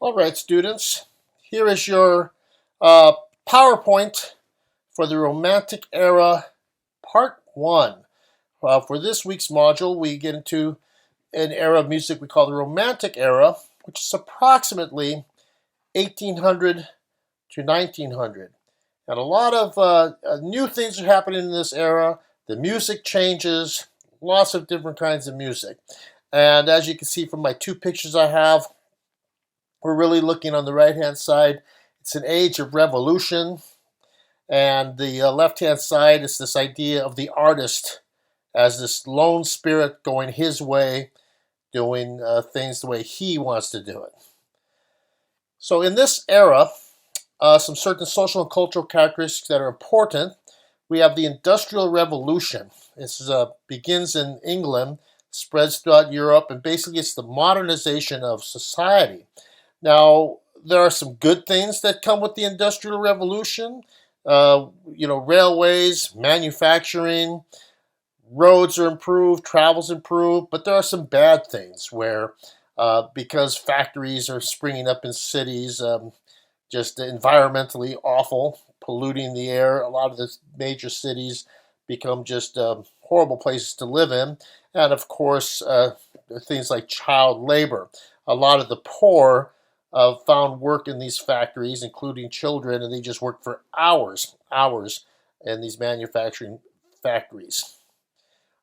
All right, students, here is your uh, PowerPoint for the Romantic Era, Part 1. For this week's module, we get into an era of music we call the Romantic Era, which is approximately 1800 to 1900. And a lot of new things are happening in this era. The music changes, lots of different kinds of music. And as you can see from my two pictures I have, we're really looking on the right-hand side. It's an age of revolution, and the left-hand side is this idea of the artist as this lone spirit going his way, doing things the way he wants to do it. So in this era, some certain social and cultural characteristics that are important. We have the Industrial Revolution. This begins in England, spreads throughout Europe, and basically it's the modernization of society. Now, there are some good things that come with the Industrial Revolution. Railways, manufacturing, roads are improved, travel's improved, but there are some bad things where, because factories are springing up in cities, just environmentally awful, polluting the air. A lot of the major cities become just horrible places to live in. And of course, things like child labor. A lot of the poor found work in these factories, including children, and they just work for hours in these manufacturing factories.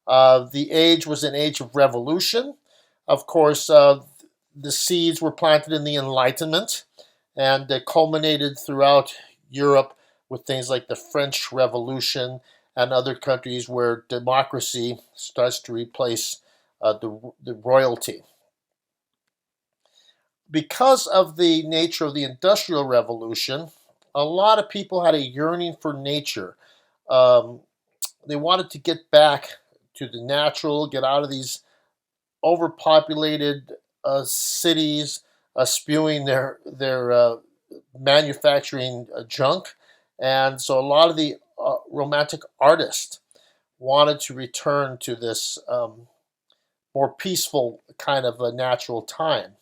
The age was an age of revolution. Of course, the seeds were planted in the Enlightenment and culminated throughout Europe with things like the French Revolution and other countries where democracy starts to replace the royalty. Because of the nature of the Industrial Revolution, a lot of people had a yearning for nature. They wanted to get back to the natural, get out of these overpopulated cities, spewing their manufacturing junk, and so a lot of the romantic artists wanted to return to this more peaceful kind of a natural time.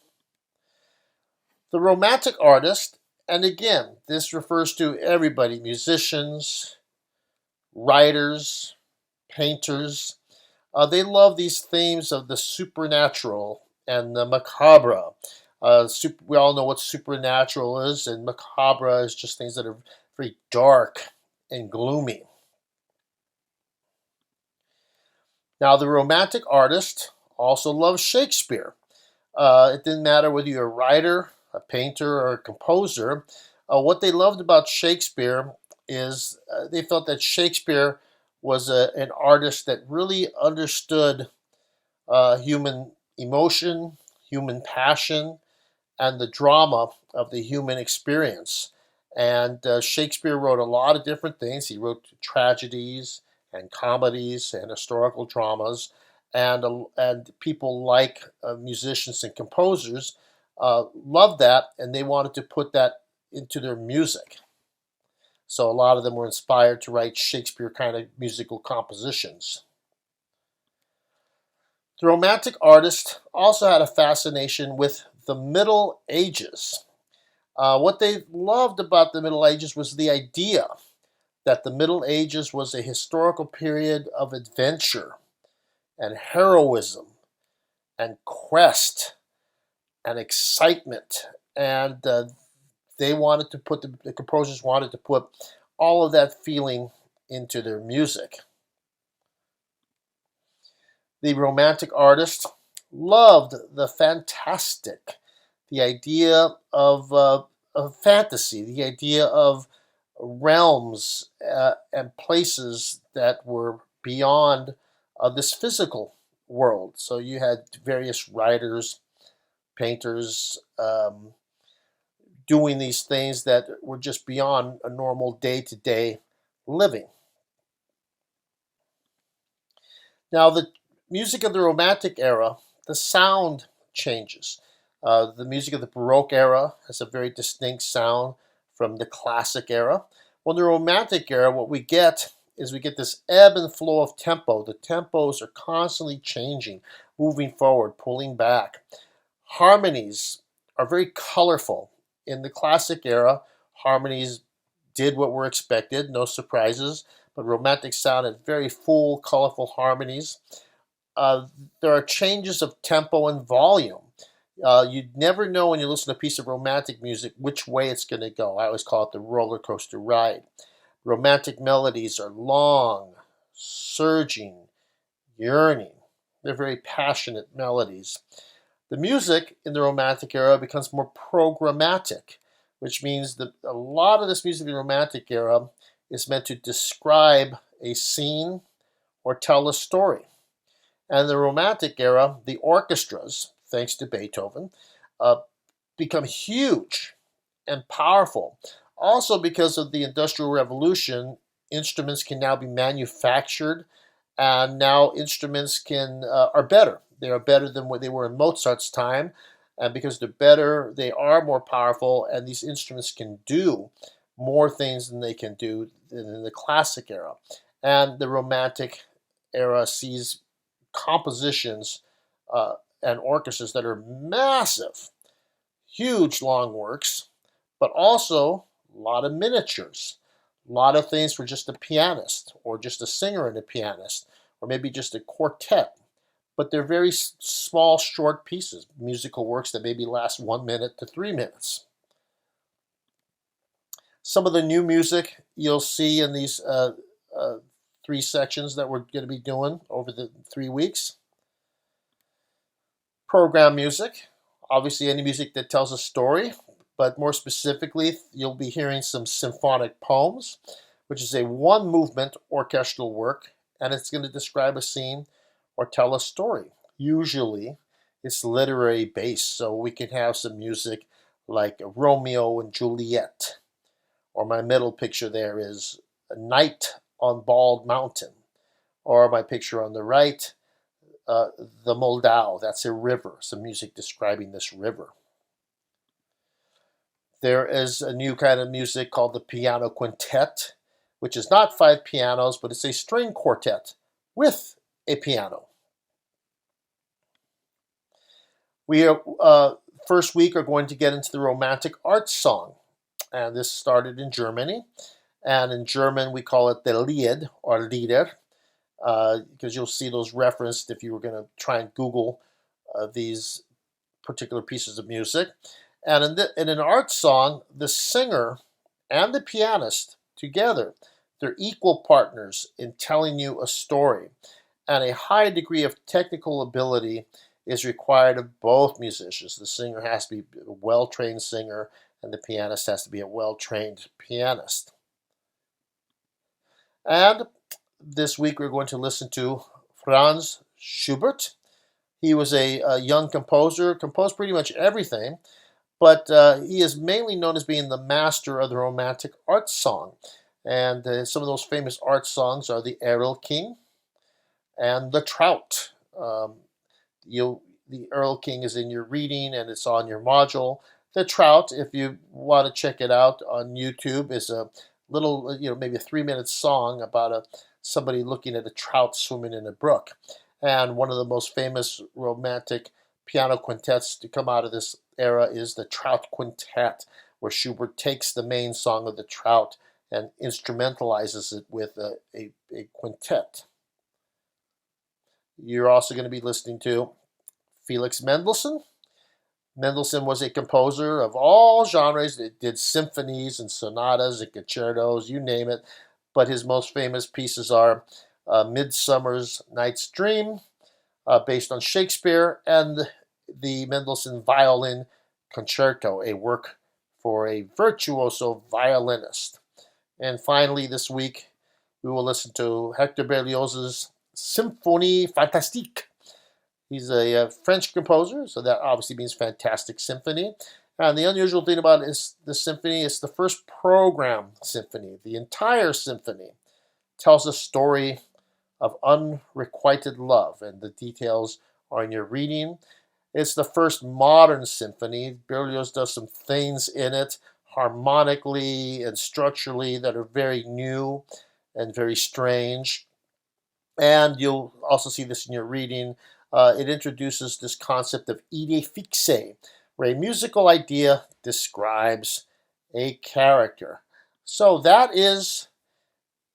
The romantic artist, and again, this refers to everybody, musicians, writers, painters, they love these themes of the supernatural and the macabre. We all know what supernatural is, and macabre is just things that are very dark and gloomy. Now, the romantic artist also loved Shakespeare. It didn't matter whether you're a writer, a painter, or a composer. What they loved about Shakespeare is they felt that Shakespeare was an artist that really understood human emotion, human passion, and the drama of the human experience. And Shakespeare wrote a lot of different things. He wrote tragedies and comedies and historical dramas, and people like musicians and composers loved that, and they wanted to put that into their music. So a lot of them were inspired to write Shakespeare kind of musical compositions. The Romantic artist also had a fascination with the Middle Ages. What they loved about the Middle Ages was the idea that the Middle Ages was a historical period of adventure and heroism and quest and excitement. And the composers wanted to put all of that feeling into their music. The Romantic artist loved the fantastic, the idea of fantasy, the idea of realms and places that were beyond this physical world. So you had various writers, painters, doing these things that were just beyond a normal day-to-day living. Now, the music of the Romantic era, the sound changes. The music of the Baroque era has a very distinct sound from the Classic era. Well, in the Romantic era, what we get is we get this ebb and flow of tempo. The tempos are constantly changing, moving forward, pulling back. Harmonies are very colorful. In the classic era, harmonies did what were expected, no surprises, but Romantic sound had very full, colorful harmonies. Uh, there are changes of tempo and volume. You never know when you listen to a piece of Romantic music which way it's going to go. I always call it the roller coaster ride. Romantic melodies are long, surging, yearning. They're very passionate melodies. The music in the Romantic era becomes more programmatic, which means that a lot of this music in the Romantic era is meant to describe a scene or tell a story. And in the Romantic era, the orchestras, thanks to Beethoven, uh, become huge and powerful. Also, because of the Industrial Revolution, instruments can now be manufactured, and now instruments are better. They are better than what they were in Mozart's time, and because they're better, they are more powerful, and these instruments can do more things than they can do in the classic era. And the Romantic era sees compositions and orchestras that are massive, huge long works, but also a lot of miniatures, a lot of things for just a pianist or just a singer and a pianist, or maybe just a quartet. But they're very small, short pieces, musical works that maybe last 1 minute to 3 minutes. Some of the new music you'll see in these 3 sections that we're going to be doing over the 3 weeks. Program music, obviously any music that tells a story, but more specifically, you'll be hearing some symphonic poems, which is a one movement orchestral work, and it's going to describe a scene or tell a story. Usually, it's literary based, so we can have some music like Romeo and Juliet, or my middle picture there is A Night on Bald Mountain, or my picture on the right, the Moldau, that's a river, some music describing this river. There is a new kind of music called the piano quintet, which is not 5 pianos, but it's a string quartet with a piano. We are, first week are going to get into the Romantic art song, and this started in Germany, and in German we call it the Lied or Lieder, because you'll see those referenced if you were going to try and Google these particular pieces of music. And in an art song, the singer and the pianist together, they're equal partners in telling you a story. And a high degree of technical ability is required of both musicians. The singer has to be a well-trained singer, and the pianist has to be a well-trained pianist. And this week we're going to listen to Franz Schubert. He was a young composer, composed pretty much everything, but he is mainly known as being the master of the Romantic art song. And some of those famous art songs are the Erlking and the Trout. The Erlking is in your reading and it's on your module. The Trout, if you want to check it out on YouTube, is a little, maybe a 3-minute song about somebody looking at a trout swimming in a brook. And one of the most famous Romantic piano quintets to come out of this era is the Trout Quintet, where Schubert takes the main song of the Trout and instrumentalizes it with a quintet. You're also going to be listening to Felix Mendelssohn. Mendelssohn was a composer of all genres. He did symphonies and sonatas and concertos, you name it. But his most famous pieces are Midsummer's Night's Dream, based on Shakespeare, and the Mendelssohn Violin Concerto, a work for a virtuoso violinist. And finally, this week, we will listen to Hector Berlioz's Symphonie Fantastique. He's a French composer, so that obviously means fantastic symphony. And the unusual thing about this symphony is the first program symphony. The entire symphony tells a story of unrequited love, and the details are in your reading. It's the first modern symphony. Berlioz does some things in it harmonically and structurally that are very new and very strange. And you'll also see this in your reading. It introduces this concept of idée fixe, where a musical idea describes a character. So that is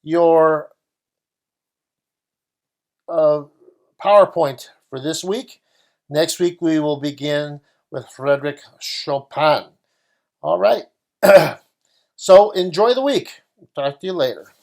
your PowerPoint for this week. Next week we will begin with Frédéric Chopin. All right. So enjoy the week. Talk to you later.